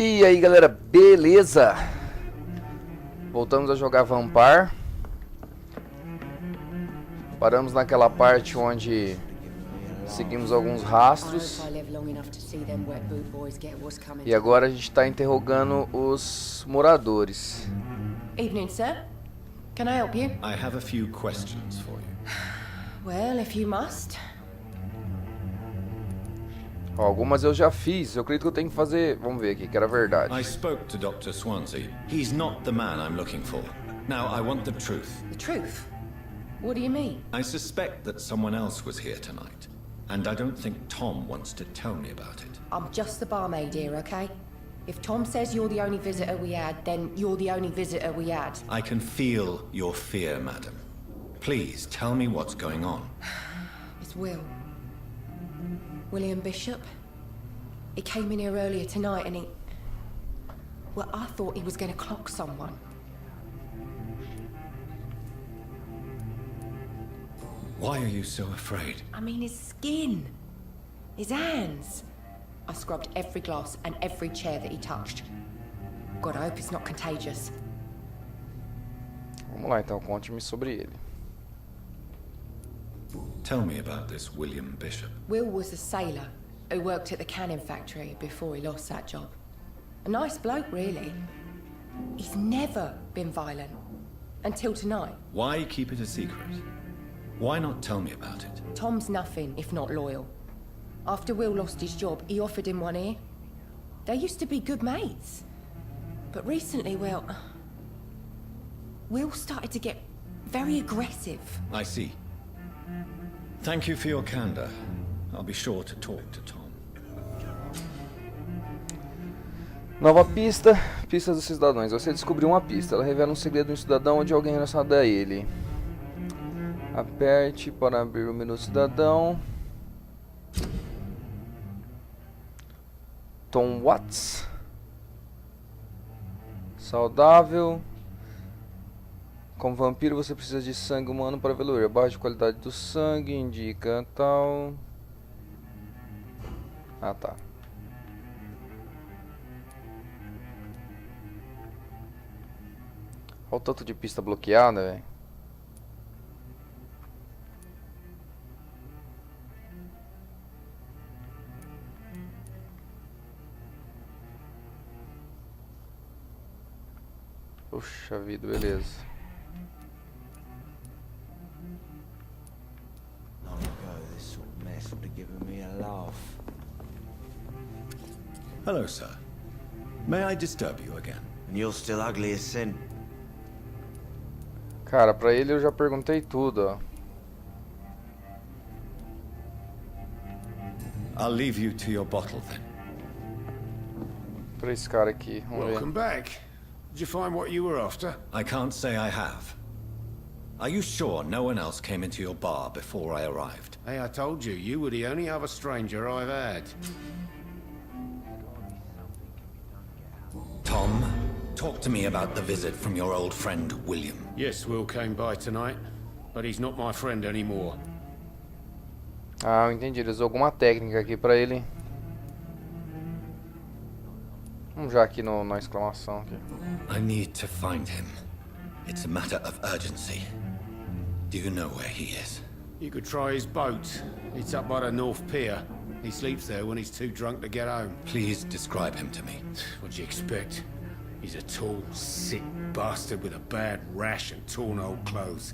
E aí galera, beleza? Voltamos a jogar Vampyr. Paramos naquela parte onde seguimos alguns rastros. E agora a gente está interrogando os moradores. Evening, sir. Can I help you? I have a few questions for you. Well, if you must. Ó, algumas eu já fiz, eu acredito que eu tenho que fazer. Vamos ver aqui, que era verdade. I spoke to Dr. Swansea. He's not the man I'm looking for. Now, I want the truth. The truth? What do you mean? I suspect that someone else was here tonight, and I don't think Tom wants to tell me about it. I'm just the barmaid here, okay? If Tom says you're the only visitor we had, then you're the only visitor we had. I can feel your fear, madam. Please, tell me what's going on. It's Will. William Bishop. He came in here earlier tonight and he... Well, I thought he was going to clock someone. Why are you so afraid? I mean, his skin. His hands. I scrubbed every glass and every chair that he touched. God, I hope it's not contagious. Vamos lá então, conte-me sobre ele. Tell me about this William Bishop. Will was a sailor who worked at the canning factory before he lost that job. A nice bloke, really. He's never been violent. Until tonight. Why keep it a secret? Why not tell me about it? Tom's nothing if not loyal. After Will lost his job, he offered him one ear. They used to be good mates. But recently, well... Will started to get very aggressive. I see. Thank you for your candor. I'll be sure to talk to Tom. Nova pista, pistas dos cidadãos. Você descobriu uma pista. Ela revela um segredo de um cidadão ou de alguém relacionado a ele. Aperte para abrir o menu cidadão. Tom Watts. Saudável. Como vampiro você precisa de sangue humano para evoluir. A barra de qualidade do sangue indica tal. Ah, tá. Olha o tanto de pista bloqueada, velho. Puxa vida, beleza. Hello, sir. May I disturb you again? And you're still ugly as sin. Cara, pra ele eu já perguntei tudo, ó. I'll leave you to your bottle then. Pra esse cara aqui, vamos ver. Welcome back. Did you find what you were after? I can't say I have. Are you sure no one else came into your bar before I arrived? Hey, I told you, you were the only other stranger I've had. Tom, talk to me about the visit from your old friend, William. Yes, Will came by tonight, but he's not my friend anymore. Ah, eu entendi. Ele usou alguma técnica aqui pra ele. Vamos já aqui na exclamação aqui. I need to find him. It's a matter of urgency. Do you know where he is? You could try his boat. It's up by the North Pier. He sleeps there when he's too drunk to get home. Please describe him to me. What'd you expect? He's a tall, sick bastard with a bad rash and torn old clothes.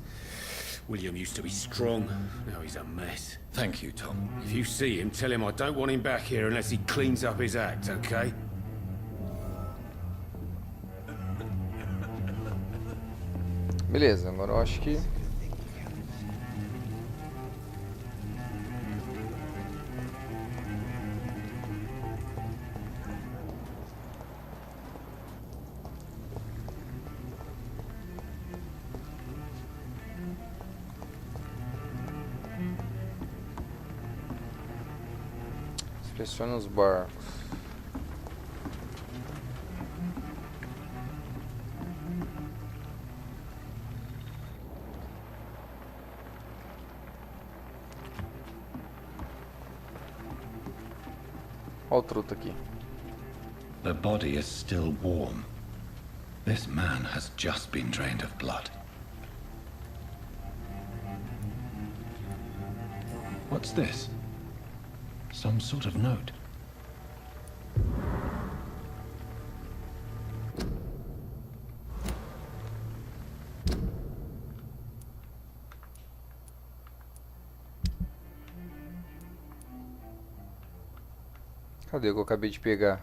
William used to be strong. Now he's a mess. Thank you, Tom. If you see him, tell him I don't want him back here unless he cleans up his act, okay? Beleza, agora eu acho que... Inspecione os barcos. Olha o truto aqui. The body is still warm. This man has just been drained of blood. What's this? Some sort of note. Cadê o que eu acabei de pegar?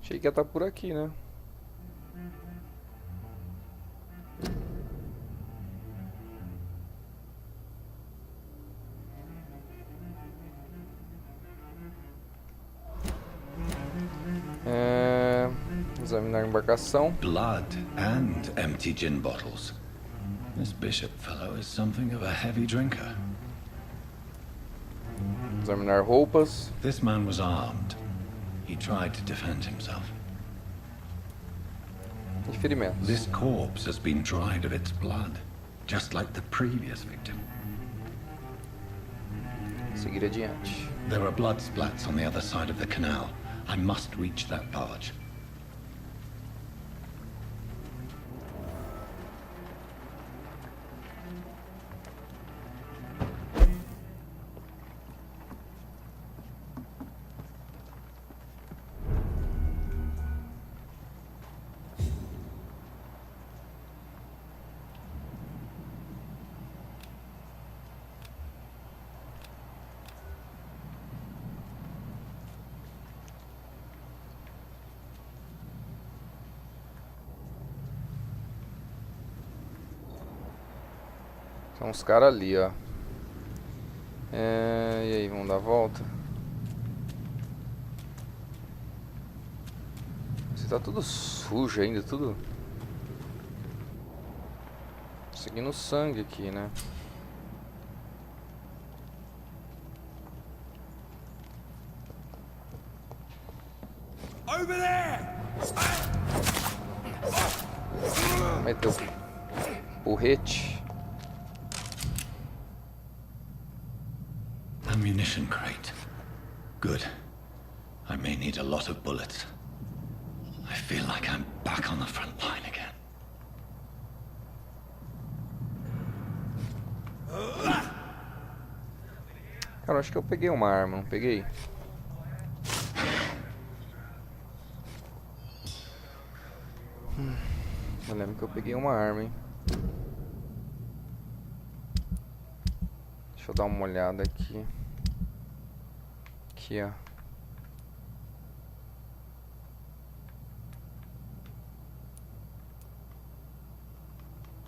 Achei que ia estar por aqui, né? Examinar a embarcação. Blood and empty gin bottles. This bishop fellow is something of a heavy drinker. Examinar roupas. This man was armed. He tried to defend himself. E ferimentos. This corpse has been dried of its blood, just like the previous victim. Seguir adiante. There are blood splats on the other side of the canal. I must reach that barge. São os caras ali, ó. E aí, vamos dar a volta? Você tá tudo sujo ainda, tudo. Seguindo o sangue aqui, né? Over there! Meteu porrete. Ammunition crate. Good. I may need a lot of bullets. I feel like I'm back on the front line again. Cara, acho que eu peguei uma arma, não peguei? Eu lembro que eu peguei uma arma, hein? Deixa eu dar uma olhada aqui. Aqui, ó.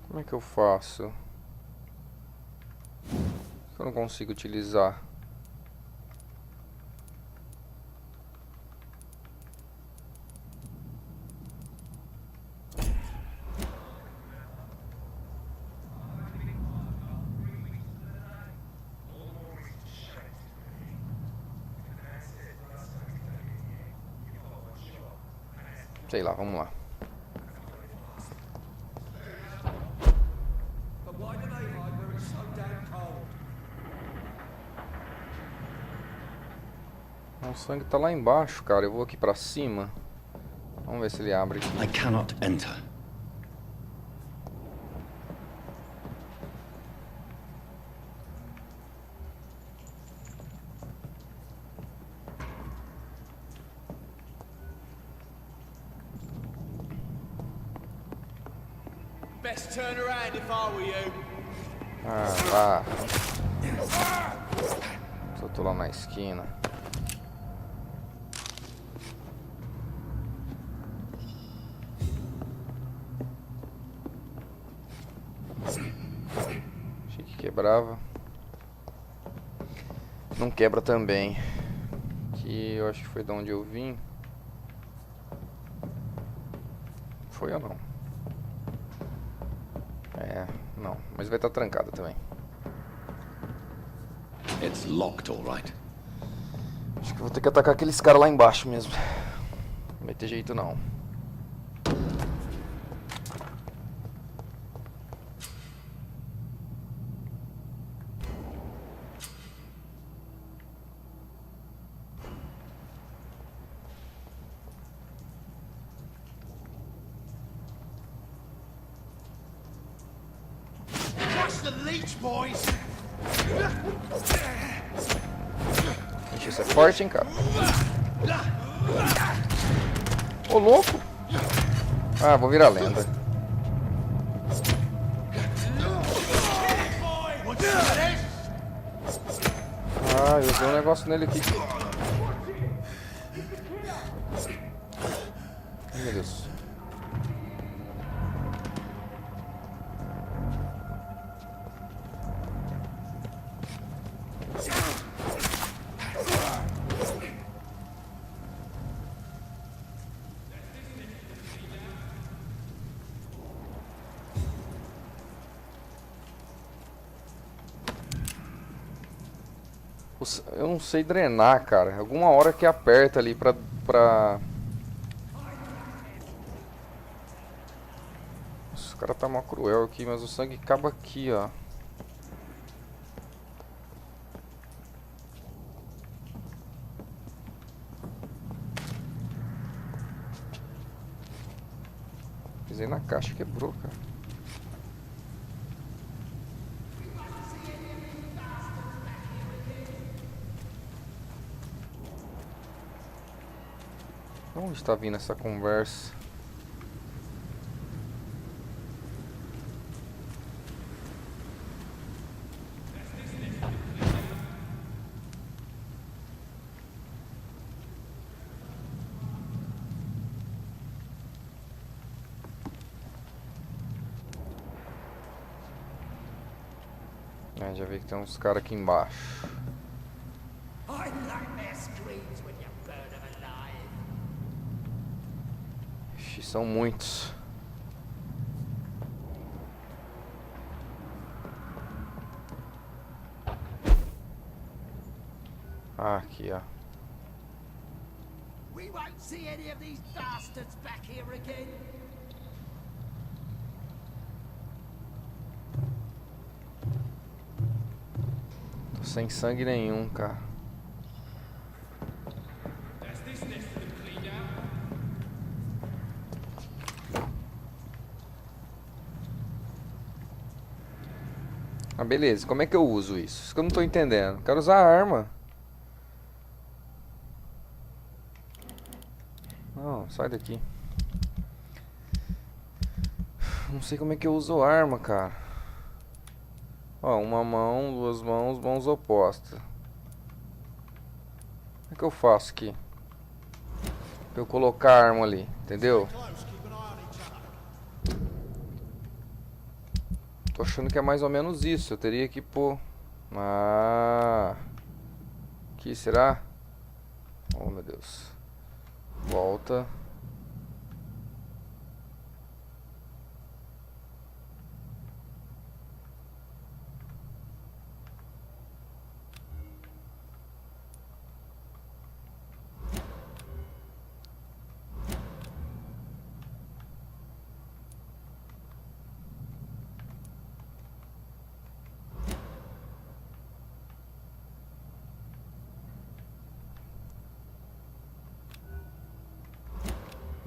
Como é que eu faço? Eu não consigo utilizar. Sei lá, vamos lá. O sangue tá lá embaixo, cara. Eu vou aqui pra cima. Vamos ver se ele abre aqui. I cannot enter. Best turn around if I were you. Ah, vá. Só tô lá na esquina. Achei que quebrava. Não quebra também. Que eu acho que foi de onde eu vim. Foi ou não? É, não. Mas vai estar trancada também. It's locked, all right. Acho que eu vou ter que atacar aqueles caras lá embaixo mesmo. Não vai ter jeito não. Ixi, isso é forte, hein, cara. Ô, louco. Ah, vou virar lenda. Ah, eu usei um negócio nele aqui. Ai, meu Deus. Eu não sei drenar, cara. Alguma hora que aperta ali pra... Nossa, o cara tá mó cruel aqui, mas o sangue acaba aqui, ó. Pisei na caixa, quebrou, cara. Onde está vindo essa conversa? Já vi que tem uns caras aqui embaixo. Ixi, são muitos. Ah, aqui, ó. We won't see any of these bastards back here again. Tô sem sangue nenhum, cara. Ah, beleza. Como é que eu uso isso? Isso que eu não tô entendendo. Quero usar a arma. Não, sai daqui. Não sei como é que eu uso a arma, cara. Ó, uma mão, duas mãos, mãos opostas. Como é que eu faço aqui? Pra eu colocar a arma ali, entendeu? Tô achando que é mais ou menos isso. Eu teria que pôr... Ah... Aqui, será? Oh, meu Deus. Volta.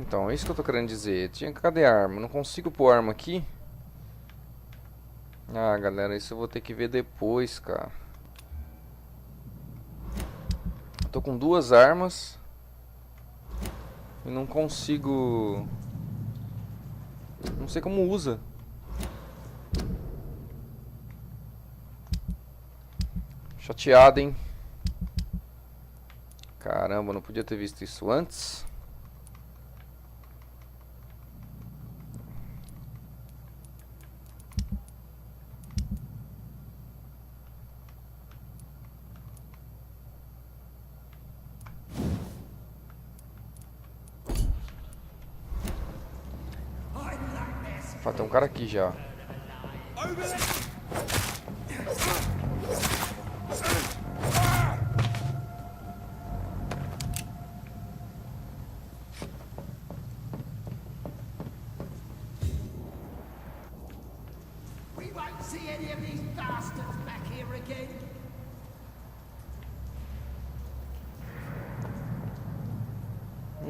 Então, é isso que eu tô querendo dizer. Cadê a arma? Não consigo pôr arma aqui? Ah, galera, isso eu vou ter que ver depois, cara. Eu tô com duas armas. E não consigo... Não sei como usa. Chateado, hein? Caramba, não podia ter visto isso antes. Ah, tem um cara aqui já. We won't see any of these bastards back here again.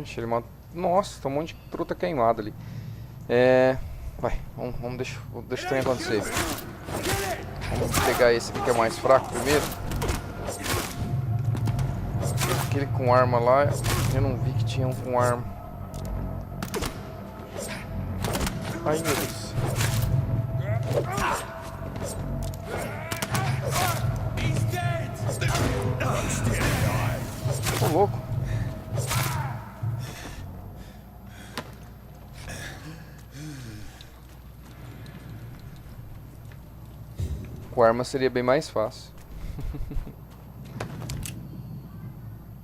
Ixi, ele matou... Nossa, tem um monte de truta queimada ali. Vai, vamos deixar o trem acontecer. Vou pegar esse aqui que é mais fraco primeiro. Aquele com arma lá, eu não vi que tinha um com arma. Ai, meu Deus. Tô louco. Com arma seria bem mais fácil.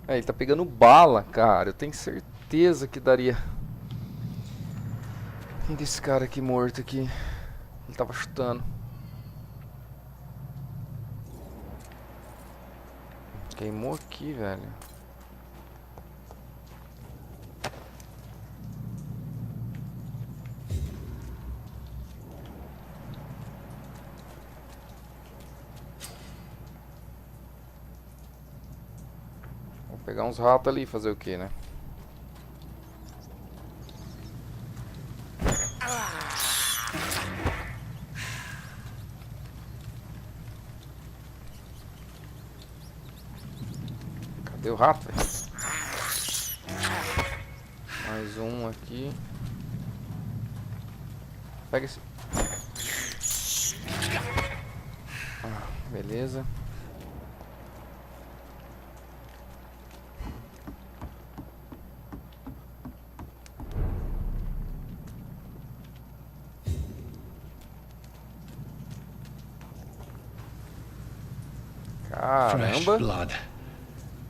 É, ele tá pegando bala, cara. Eu tenho certeza que daria. Quem desse cara aqui morto aqui? Ele tava chutando. Queimou aqui, velho. Vou pegar uns ratos ali e fazer o que, né? Cadê o rato, velho? Mais um aqui. Pega esse. Ah, beleza. Fresh Caramba. blood.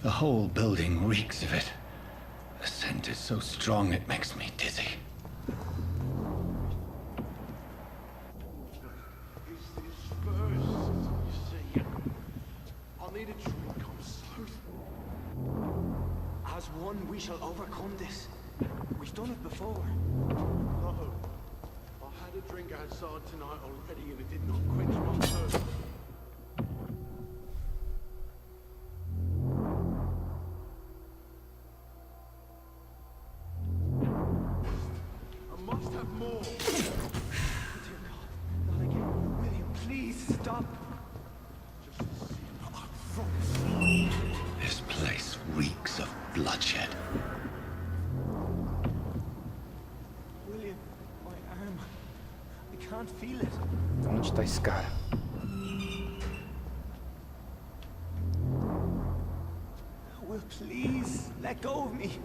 The whole building reeks of it. The scent is so strong it makes me dizzy. I'll need a drink, I'm so... As one, we shall overcome this. We've done it before. No. I had a drink outside tonight already and it did not quench my thirst. I must have more. Dear God, not again. William, please stop. This place reeks of bloodshed. William, my arm. I can't feel it. Onde tá esse cara? Will, please let go of me.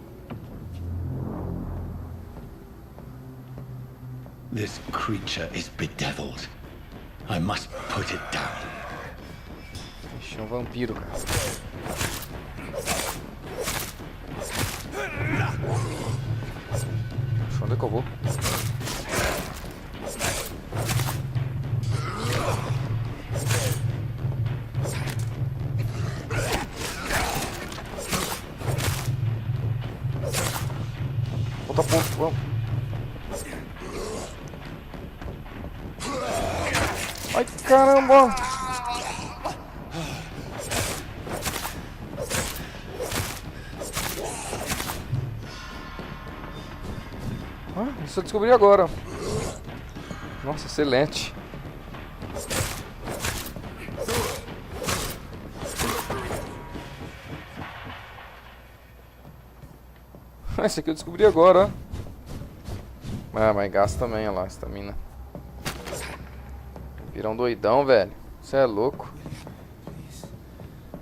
This creature is bedeviled. I must put it down. Ixi, é um vampiro, cara. Deixa onde é que eu vou? Volta ponto, vamos. Ai, caramba! Ah, isso eu descobri agora. Nossa, excelente. Esse aqui eu descobri agora. Ah, mas gasta também, olha lá, estamina. Virão doidão, velho. Você é louco.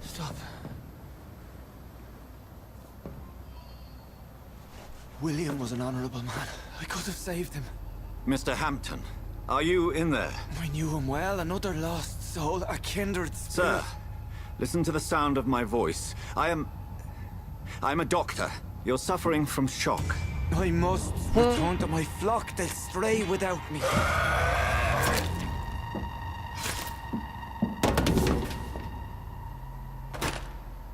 Stop. William was an honorable man. I could have saved him. Mr. Hampton, are you in there? I knew him well, another lost soul, a kindred spirit. Sir, listen to the sound of my voice. I'm a doctor. You're suffering from shock. I must return to my flock. They'll stray without me.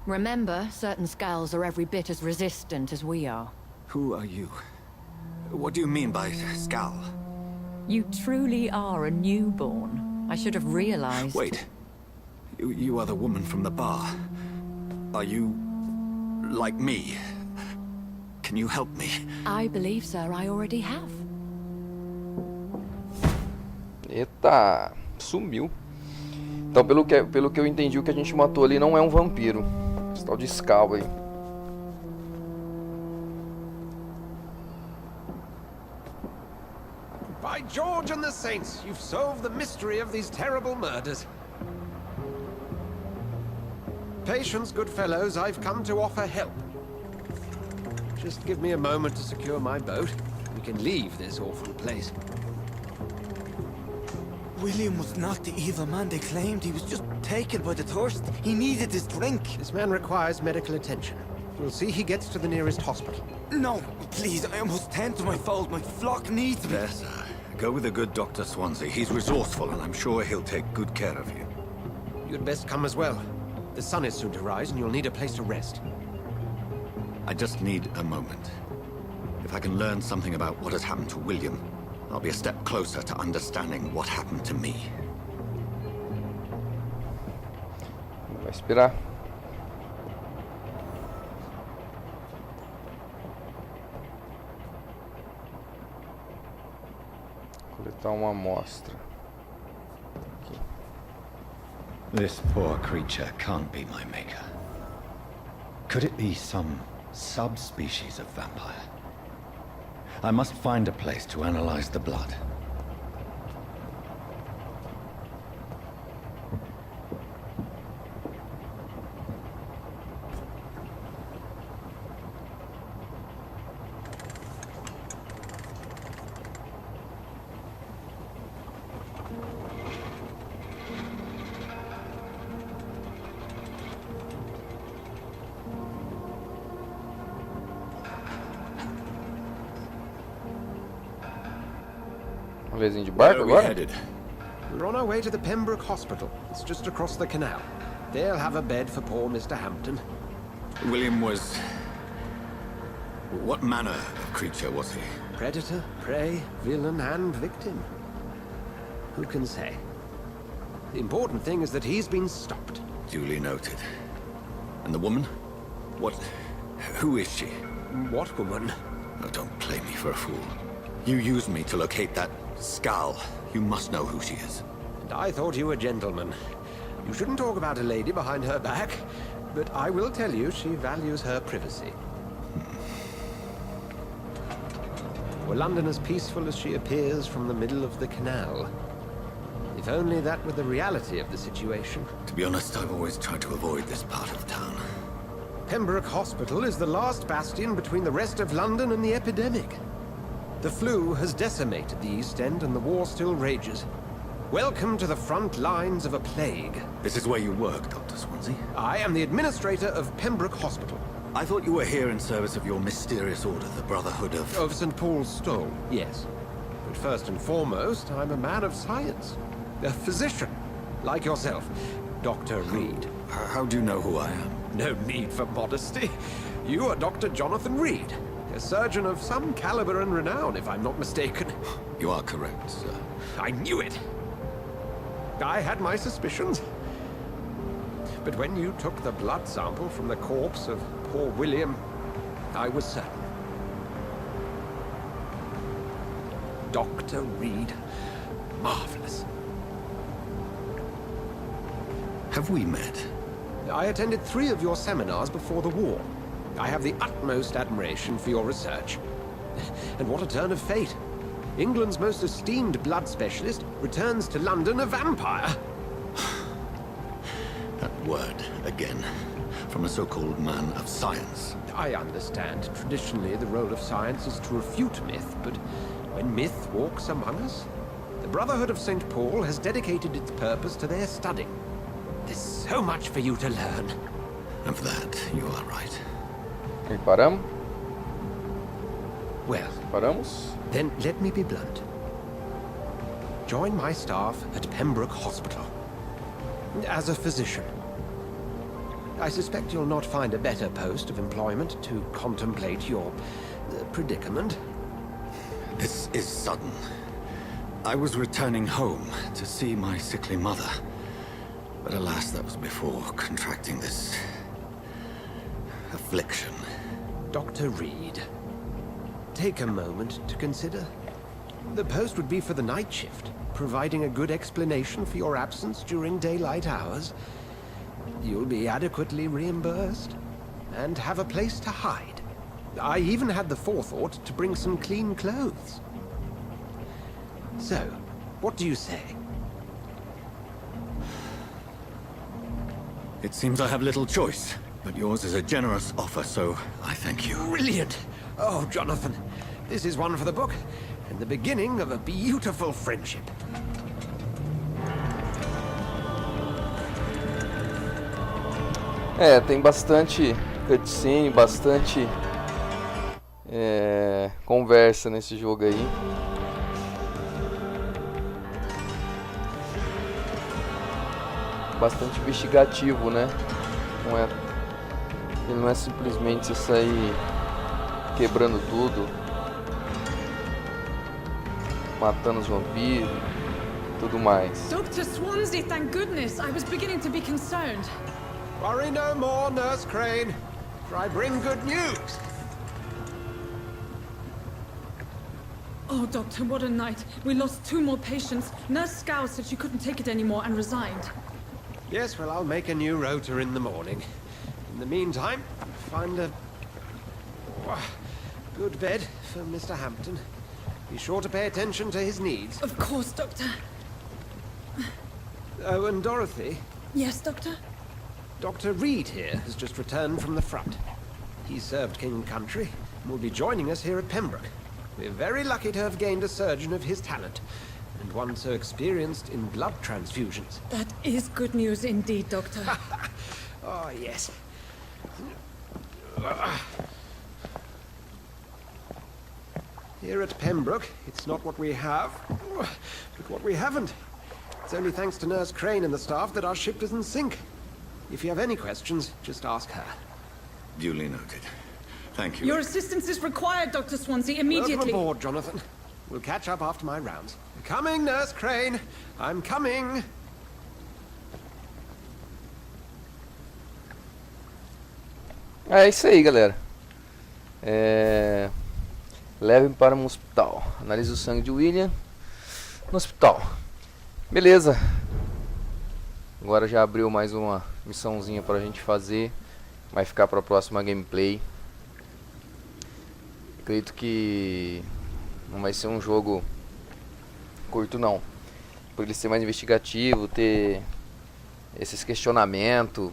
Remember, certain skulls are every bit as resistant as we are. Who are you? What do you mean by skull? You truly are a newborn. I should have realized. Wait. You are the woman from the bar. Are you... like me? Can you help me? I believe, sir, I already have. Eita, sumiu. Então, pelo que eu entendi, o que a gente matou ali não é um vampiro. Esse tal de escavo aí. By George and the Saints, you've solved the mystery of these terrible murders. Patience, good fellows, I've come to offer help. Just give me a moment to secure my boat. We can leave this awful place. William was not the evil man they claimed. He was just taken by the thirst. He needed his drink. This man requires medical attention. We'll see he gets to the nearest hospital. No, please, I must tend to my fold. My flock needs me. Yes, go with the good Dr. Swansea. He's resourceful, and I'm sure he'll take good care of you. You'd best come as well. The sun is soon to rise, and you'll need a place to rest. I just need a moment. If I can learn something about what has happened to William, I'll be a step closer to understanding what happened to me. Vai esperar. Coletar uma amostra. Aqui. This poor creature can't be my maker. Could it be some subspecies of vampire? I must find a place to analyze the blood. Uma vezinha de Where barco are we agora? headed? We're on our way to the Pembroke Hospital. It's just across the canal. They'll have a bed for poor Mr. Hampton. William was... What manner of creature was he? Predator, prey, villain, and victim. Who can say? The important thing is that he's been stopped. Duly noted. And the woman? What... Who is she? What woman? Oh, don't play me for a fool. You used me to locate that skull. You must know who she is. And I thought you a gentleman. You shouldn't talk about a lady behind her back, but I will tell you she values her privacy. Were London as peaceful as she appears from the middle of the canal? If only that were the reality of the situation. To be honest, I've always tried to avoid this part of town. Pembroke Hospital is the last bastion between the rest of London and the epidemic. The flu has decimated the East End and the war still rages. Welcome to the front lines of a plague. This is where you work, Dr. Swansea? I am the administrator of Pembroke Hospital. I thought you were here in service of your mysterious order, the Brotherhood of... Of St. Paul's Stole, yes. But first and foremost, I'm a man of science. A physician, like yourself, Dr. Reed. How do you know who I am? No need for modesty. You are Dr. Jonathan Reed, a surgeon of some caliber and renown, if I'm not mistaken. You are correct, sir. I knew it! I had my suspicions. But when you took the blood sample from the corpse of poor William, I was certain. Dr. Reed. Marvelous. Have we met? I attended 3 of your seminars before the war. I have the utmost admiration for your research. And what a turn of fate. England's most esteemed blood specialist returns to London a vampire. That word, again. From a so-called man of science. I understand. Traditionally, the role of science is to refute myth, but when myth walks among us, the Brotherhood of St. Paul has dedicated its purpose to their study. There's so much for you to learn. Of that, you are right. E paramos? Well, Paramos? then let me be blunt. Join my staff at Pembroke Hospital. As a physician. I suspect you'll not find a better post of employment to contemplate your predicament. This is sudden. I was returning home to see my sickly mother. But alas, that was before contracting this... affliction. Dr. Reed, take a moment to consider. The post would be for the night shift, providing a good explanation for your absence during daylight hours. You'll be adequately reimbursed, and have a place to hide. I even had the forethought to bring some clean clothes. So, what do you say? It seems I have little choice, but yours is a generous offer, so I thank you. Brilliant! Oh, Jonathan, this is one for the book, and the beginning of a beautiful friendship. É, tem bastante cutscene, bastante conversa nesse jogo aí. Bastante investigativo, né? Ele não é simplesmente você sair quebrando tudo, matando os vampiros, tudo mais. Dr. Swansea, thank goodness. I was beginning to be concerned. Worry no more, Nurse Crane, for I bring good news. Oh, Doctor, what a night. We lost 2 more patients. Nurse Scow said she couldn't take it anymore and resigned. Yes, well, I'll make a new rota in the morning. In the meantime, find a good bed for Mr. Hampton. Be sure to pay attention to his needs. Of course, Doctor. Oh, and Dorothy, Yes, Doctor? Dr. Reed here has just returned from the front. He served King and Country and will be joining us here at Pembroke. We're very lucky to have gained a surgeon of his talent, and one so experienced in blood transfusions. That is good news indeed, Doctor. Oh, yes. Here at Pembroke, it's not what we have, but what we haven't. It's only thanks to Nurse Crane and the staff that our ship doesn't sink. If you have any questions, just ask her. Duly noted. Thank you. Your assistance is required, Dr. Swansea, Welcome immediately. aboard, Jonathan. We'll catch up after my rounds. Coming, Nurse Crane. I'm coming. É isso aí, galera. Levem para um hospital. Analise o sangue de William no hospital. Beleza. Agora já abriu mais uma missãozinha pra gente fazer. Vai ficar para a próxima gameplay. Acredito que não vai ser um jogo curto não. Por ele ser mais investigativo, ter esses questionamentos.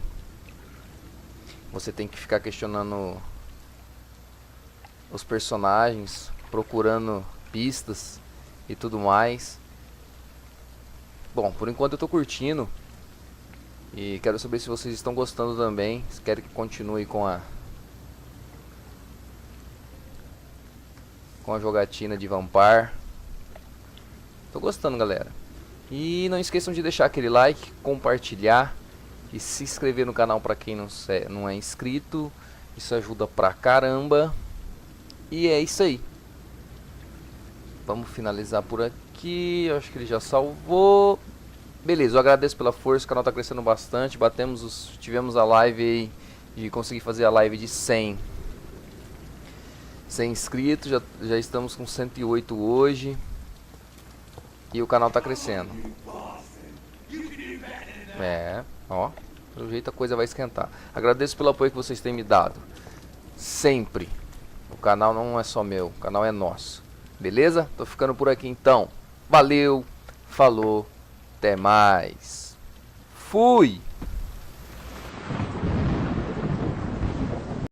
Você tem que ficar questionando os personagens, procurando pistas e tudo mais. Bom, por enquanto eu tô curtindo. E quero saber se vocês estão gostando também. Se querem que continue com a jogatina de Vampyr. Tô gostando, galera. E não esqueçam de deixar aquele like, compartilhar e se inscrever no canal para quem não é inscrito. Isso ajuda pra caramba. E é isso aí. Vamos finalizar por aqui. Eu acho que ele já salvou. Beleza, eu agradeço pela força. O canal tá crescendo bastante. Tivemos a live aí de conseguir fazer a live de 100 inscritos. Já estamos com 108 hoje. E o canal tá crescendo. Ó, pelo jeito a coisa vai esquentar. Agradeço pelo apoio que vocês têm me dado. Sempre. O canal não é só meu, o canal é nosso. Beleza? Tô ficando por aqui então. Valeu, falou, até mais. Fui!